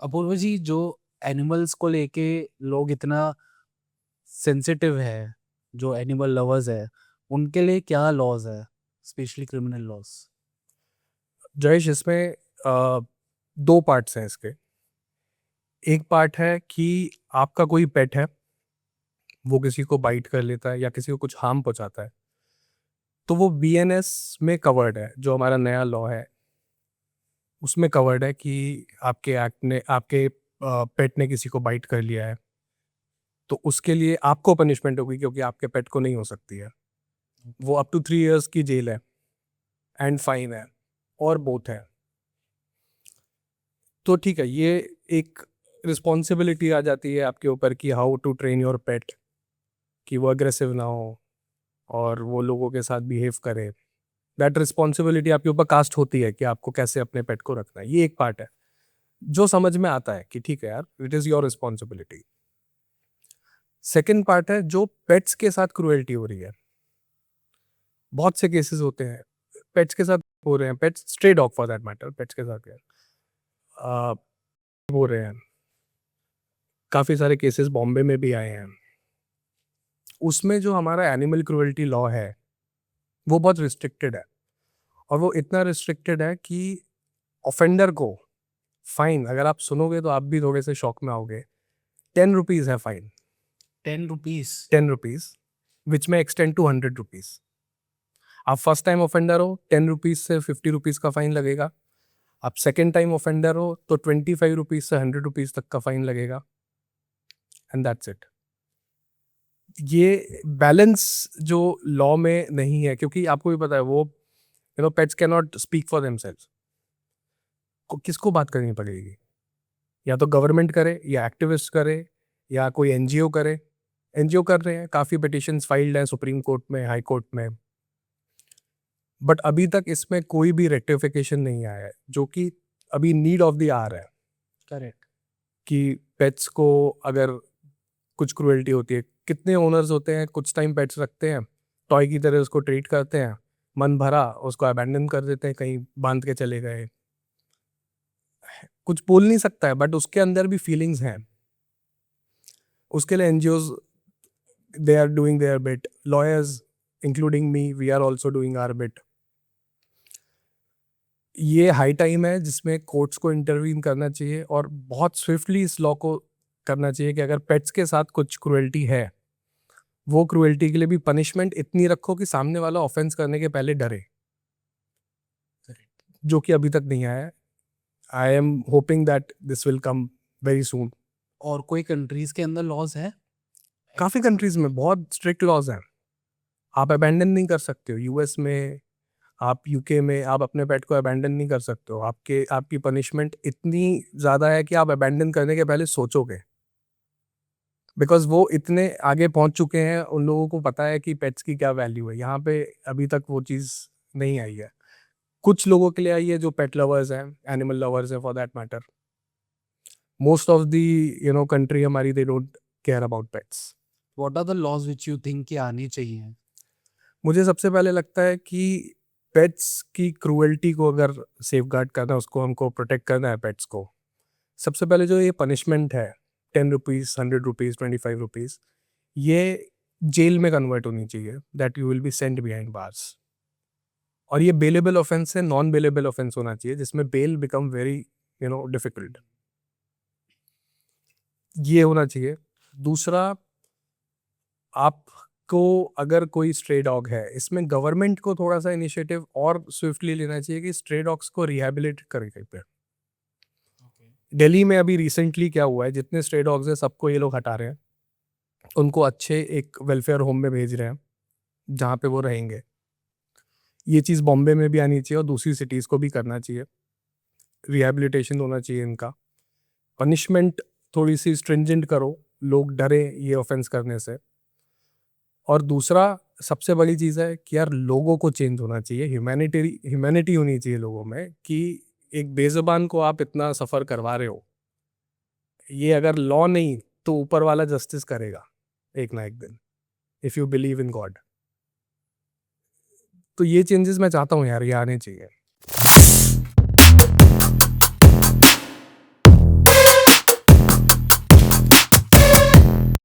अपूर्व जी, जो एनिमल्स को लेके लोग इतना सेंसिटिव है, जो एनिमल लवर्स है, उनके लिए क्या लॉज है, स्पेशली क्रिमिनल लॉज? जयेश, इसमें अ, दो पार्ट्स हैं इसके। एक पार्ट है कि आपका कोई पेट है, वो किसी को बाइट कर लेता है या किसी को कुछ हार्म पहुंचाता है, तो वो बीएनएस में कवर्ड है। जो हमारा नया लॉ है उसमें कवर्ड है कि आपके एक्ट ने आपके पेट ने किसी को बाइट कर लिया है तो उसके लिए आपको पनिशमेंट होगी, क्योंकि आपके पेट को नहीं हो सकती है। वो अप टू 3 इयर्स की जेल है एंड फाइन है, और बोथ है। तो ठीक है, ये एक रिस्पॉन्सिबिलिटी आ जाती है आपके ऊपर कि how to train your pet, कि वो अग्रेसिव ना हो और वो लोगों के साथ बिहेव करे। दैट रिस्पॉन्सिबिलिटी आपके ऊपर कास्ट होती है कि आपको कैसे अपने पेट को रखना है। ये एक पार्ट है जो समझ में आता है कि ठीक है यार, it is your responsibility. Second part है जो पेट्स के साथ क्रुएल्टी हो रही है। बहुत से केसेस होते हैं पेट्स के साथ हो रहे हैं, pets, stray dog for that matter, pets के साथ क्या हो रहे हैं। काफ़ी सारे केसेस बॉम्बे में भी आए हैं। उसमें जो हमारा एनिमल क्रुएल्टी लॉ है वो बहुत रिस्ट्रिक्टेड है, और वो इतना रिस्ट्रिक्टेड है कि ऑफेंडर को फाइन, अगर आप सुनोगे तो आप भी थोड़े से शॉक में आओगे, 10 रुपीज़ है फाइन। 10 रुपीज? 10 रुपीज़ विच में एक्सटेंड टू 100 रुपीज़। आप फर्स्ट टाइम ऑफेंडर हो, 10 रुपीज़ से 50 रुपीज़ का फाइन लगेगा। आप सेकेंड टाइम ऑफेंडर हो तो 25 रुपीज़ से 100 रुपीज़ तक का फाइन लगेगा, एंड दैट्स इट। ये बैलेंस जो लॉ में नहीं है, क्योंकि आपको भी पता है वो pets can not speak for themselves. किसको बात करनी पड़ेगी? या तो गवर्नमेंट करे, या एक्टिविस्ट करे, या कोई एनजीओ करे। एनजीओ कर रहे हैं, काफ़ी पिटिशंस फाइल्ड हैं सुप्रीम कोर्ट में, हाई कोर्ट में, बट अभी तक इसमें कोई भी रेक्टिफिकेशन नहीं आया है, जो कि अभी नीड ऑफ द आवर है। करेक्ट। कि पेट्स को अगर कुछ क्रुएल्टी होती है, कितने ओनर्स होते हैं कुछ टाइम पेट्स रखते हैं, टॉय की तरह उसको ट्रीट करते हैं, मन भरा उसको अबैंडन कर देते हैं, कहीं बांध के चले गए। कुछ बोल नहीं सकता है, बट उसके अंदर भी फीलिंग्स हैं। उसके लिए NGOs, they are doing their bit, lawyers including me, we are also doing our bit. ये हाई टाइम है जिसमें कोर्ट्स को इंटरवीन करना चाहिए, और बहुत स्विफ्टली इस लॉ को करना चाहिए कि अगर पेट्स के साथ कुछ क्रुएल्टी है, वो क्रुएल्टी के लिए भी पनिशमेंट इतनी रखो कि सामने वाला ऑफेंस करने के पहले डरे, जो कि अभी तक नहीं आया है। I am hoping that this will come very soon. और कोई कंट्रीज के अंदर लॉज है? काफ़ी कंट्रीज में बहुत स्ट्रिक्ट लॉज हैं। आप अबैंडन नहीं कर सकते हो यूएस में, आप यूके में आप अपने पेट को अबैंडन नहीं कर सकते हो। आपकी पनिशमेंट इतनी ज़्यादा है कि आप अबैंडन करने के पहले सोचोगे, बिकॉज वो इतने आगे पहुंच चुके हैं, उन लोगों को पता है कि पेट्स की क्या वैल्यू है। यहाँ पे अभी तक वो चीज़ नहीं आई है। कुछ लोगों के लिए आई है जो पेट लवर्स हैं, एनिमल लवर्स हैं for that matter. Most of the country हमारी, they don't care about pets. What are the laws which you think कि आनी चाहिए? मुझे सबसे पहले लगता है कि पेट्स की क्रूएल्टी को अगर सेफगार्ड करना है, उसको हमको प्रोटेक्ट करना है पेट्स को, सबसे पहले जो ये पनिशमेंट है, 10 रुपीज़, 100 रुपीज़, 25 रुपीज़, ये जेल में कन्वर्ट होनी चाहिए, that you will be sent behind bars. और ये बेलेबल ऑफेंस है, नॉन बेलेबल ऑफेंस होना चाहिए जिसमें बेल बिकम वेरी डिफिकल्ट। ये होना चाहिए। दूसरा, आपको अगर कोई स्ट्रे डॉग है, इसमें गवर्नमेंट को थोड़ा सा इनिशिएटिव और स्विफ्टली लेना चाहिए कि स्ट्रे डॉग्स को रिहेबिलिट करे कहीं पे। दिल्ली में अभी रिसेंटली क्या हुआ है, जितने स्ट्रे डॉग्स हैं सबको ये लोग हटा रहे हैं, उनको अच्छे एक वेलफेयर होम में भेज रहे हैं जहाँ पे वो रहेंगे। ये चीज़ बॉम्बे में भी आनी चाहिए और दूसरी सिटीज़ को भी करना चाहिए। रिहेबिलिटेशन होना चाहिए इनका। पनिशमेंट थोड़ी सी स्ट्रिंजेंट करो, लोग डरे ये ऑफेंस करने से। और दूसरा, सबसे बड़ी चीज़ है कि यार लोगों को चेंज होना चाहिए, ह्यूमैनिटी होनी चाहिए लोगों में, कि एक बेज़ुबान को आप इतना सफ़र करवा रहे हो, ये अगर लॉ नहीं तो ऊपर वाला जस्टिस करेगा एक ना एक दिन, if you believe in God. तो ये चेंजेस मैं चाहता हूँ यार, ये आने चाहिए।